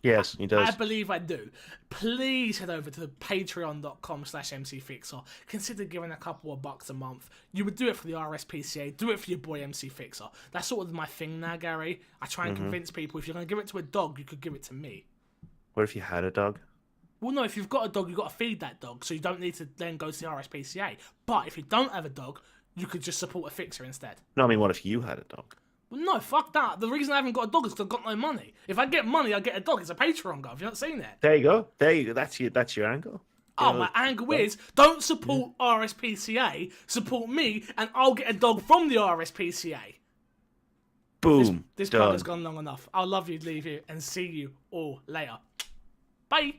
Yes, he does. I believe I do. Please head over to patreon.com/MCFixer. Consider giving a couple of bucks a month. You would do it for the RSPCA. Do it for your boy MC Fixer. That's sort of my thing now, Gary. I try and convince people, if you're going to give it to a dog, you could give it to me. What if you had a dog? Well, no, if you've got a dog, you've got to feed that dog, so you don't need to then go to the RSPCA. But if you don't have a dog, you could just support a fixer instead. No, I mean, what if you had a dog? Well, no, fuck that. The reason I haven't got a dog is because I've got no money. If I get money, I get a dog. It's a Patreon, guy. Have you not seen it? There you go. That's your angle. Oh, my angle is, don't support RSPCA, support me, and I'll get a dog from the RSPCA. Boom. This done. part has gone long enough. I'll love you, leave you, and see you all later. Bye.